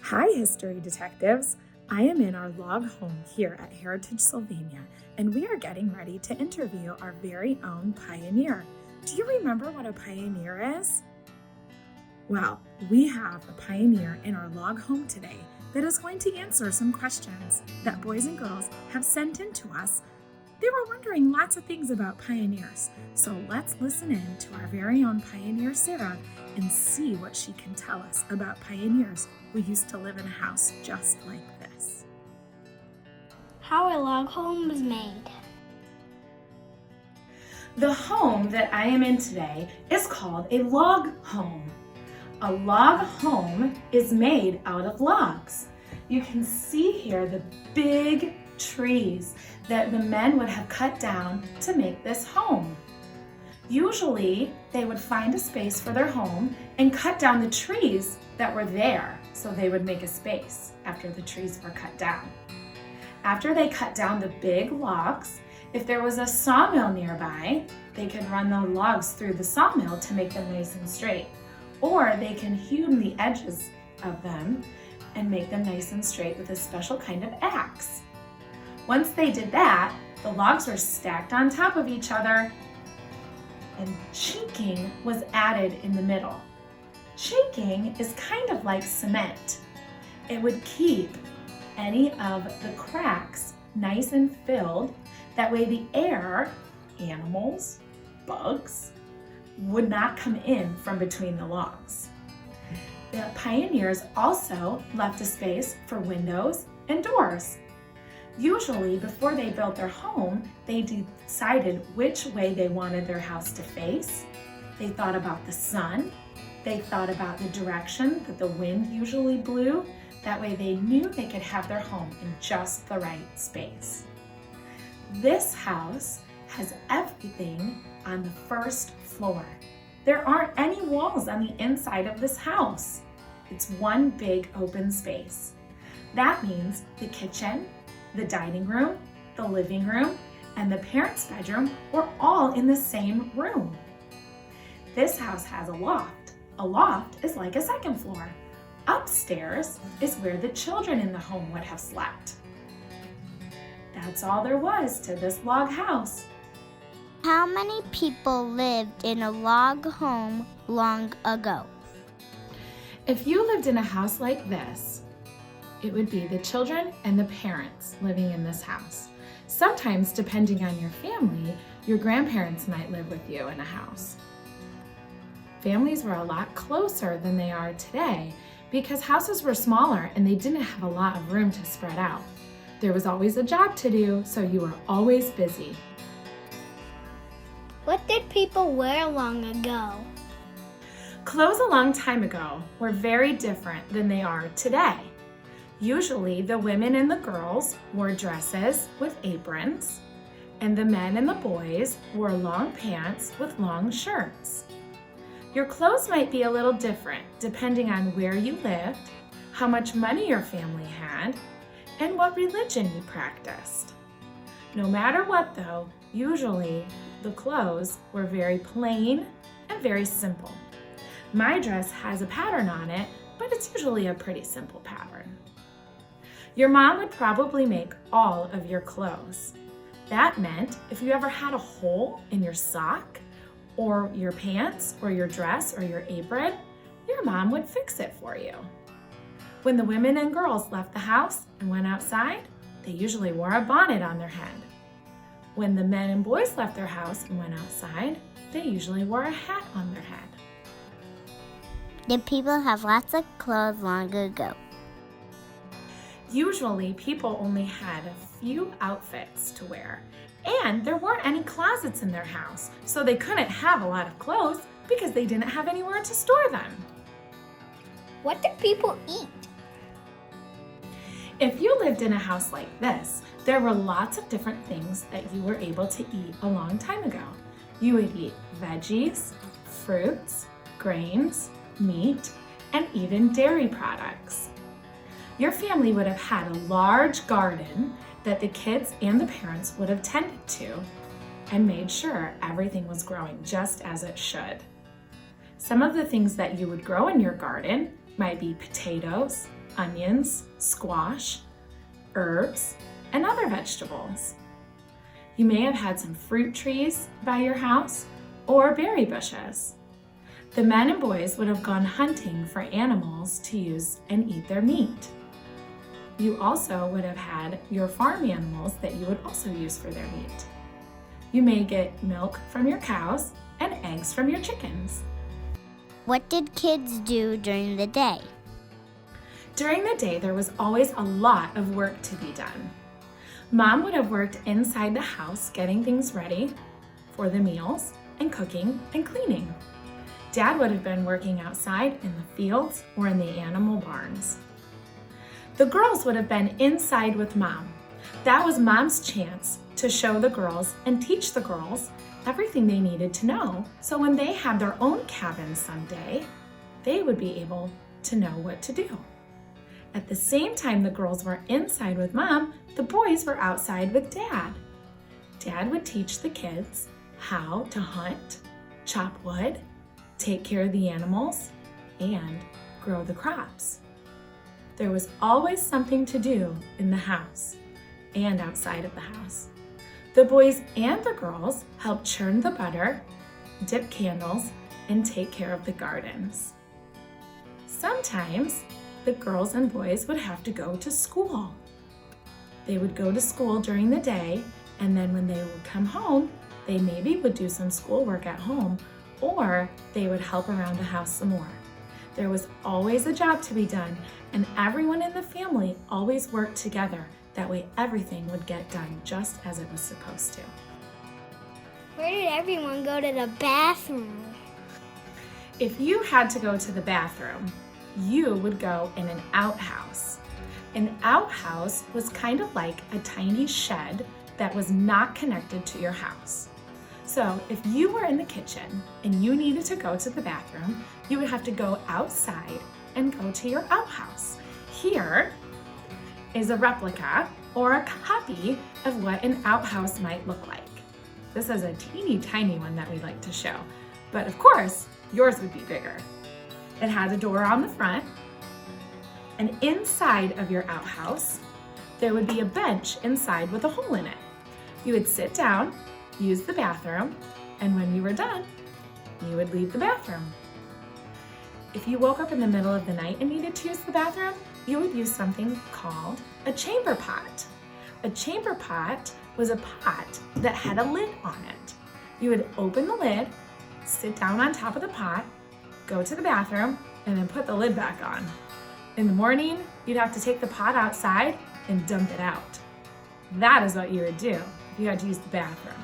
Hi, History Detectives. I am in our log home here at Heritage Sylvania, and we are getting ready to interview our very own pioneer. Do you remember what a pioneer is? Well, we have a pioneer in our log home today that is going to answer some questions that boys and girls have sent in to us. They were wondering lots of things about pioneers, so let's listen in to our very own pioneer, Sarah, and see what she can tell us about pioneers who used to live in a house just like this. How a log home was made. The home that I am in today is called a log home. A log home is made out of logs. You can see here the big trees that the men would have cut down to make this home. Usually, they would find a space for their home and cut down the trees that were there, so they would make a space after the trees were cut down. After they cut down the big logs, if there was a sawmill nearby, they could run the logs through the sawmill to make them nice and straight. Or they can hew the edges of them and make them nice and straight with a special kind of axe. Once they did that, the logs were stacked on top of each other, and chinking was added in the middle. Chinking is kind of like cement. It would keep any of the cracks nice and filled. That way the air, animals, bugs, would not come in from between the logs. The pioneers also left a space for windows and doors. Usually, before they built their home, they decided which way they wanted their house to face. They thought about the sun. They thought about the direction that the wind usually blew. That way they knew they could have their home in just the right space. This house has everything on the first floor. There aren't any walls on the inside of this house. It's one big open space. That means the kitchen, the dining room, the living room, and the parents' bedroom were all in the same room. This house has a loft. A loft is like a second floor. Upstairs is where the children in the home would have slept. That's all there was to this log house. How many people lived in a log home long ago? If you lived in a house like this, it would be the children and the parents living in this house. Sometimes, depending on your family, your grandparents might live with you in a house. Families were a lot closer than they are today because houses were smaller and they didn't have a lot of room to spread out. There was always a job to do, so you were always busy. What did people wear long ago? Clothes a long time ago were very different than they are today. Usually, the women and the girls wore dresses with aprons, and the men and the boys wore long pants with long shirts. Your clothes might be a little different depending on where you lived, how much money your family had, and what religion you practiced. No matter what though, usually the clothes were very plain and very simple. My dress has a pattern on it, but it's usually a pretty simple pattern. Your mom would probably make all of your clothes. That meant if you ever had a hole in your sock or your pants or your dress or your apron, your mom would fix it for you. When the women and girls left the house and went outside, they usually wore a bonnet on their head. When the men and boys left their house and went outside, they usually wore a hat on their head. Did people have lots of clothes long ago? Usually, people only had a few outfits to wear, and there weren't any closets in their house, so they couldn't have a lot of clothes because they didn't have anywhere to store them. What did people eat? If you lived in a house like this, there were lots of different things that you were able to eat a long time ago. You would eat veggies, fruits, grains, meat, and even dairy products. Your family would have had a large garden that the kids and the parents would have tended to and made sure everything was growing just as it should. Some of the things that you would grow in your garden might be potatoes, onions, squash, herbs, and other vegetables. You may have had some fruit trees by your house or berry bushes. The men and boys would have gone hunting for animals to use and eat their meat. You also would have had your farm animals that you would also use for their meat. You may get milk from your cows and eggs from your chickens. What did kids do during the day? During the day, there was always a lot of work to be done. Mom would have worked inside the house getting things ready for the meals and cooking and cleaning. Dad would have been working outside in the fields or in the animal barns. The girls would have been inside with Mom. That was Mom's chance to show the girls and teach the girls everything they needed to know, so when they had their own cabin someday, they would be able to know what to do. At the same time the girls were inside with Mom, the boys were outside with Dad. Dad would teach the kids how to hunt, chop wood, take care of the animals, and grow the crops. There was always something to do in the house and outside of the house. The boys and the girls helped churn the butter, dip candles, and take care of the gardens. Sometimes the girls and boys would have to go to school. They would go to school during the day, and then when they would come home, they maybe would do some schoolwork at home, or they would help around the house some more. There was always a job to be done, and everyone in the family always worked together. That way everything would get done just as it was supposed to. Where did everyone go to the bathroom? If you had to go to the bathroom, you would go in an outhouse. An outhouse was kind of like a tiny shed that was not connected to your house. So if you were in the kitchen and you needed to go to the bathroom, you would have to go outside and go to your outhouse. Here is a replica or a copy of what an outhouse might look like. This is a teeny tiny one that we like to show, but of course, yours would be bigger. It has a door on the front, and inside of your outhouse, there would be a bench inside with a hole in it. You would sit down, use the bathroom, and when you were done, you would leave the bathroom. If you woke up in the middle of the night and needed to use the bathroom, you would use something called a chamber pot. A chamber pot was a pot that had a lid on it. You would open the lid, sit down on top of the pot, go to the bathroom, and then put the lid back on. In the morning, you'd have to take the pot outside and dump it out. That is what you would do if you had to use the bathroom.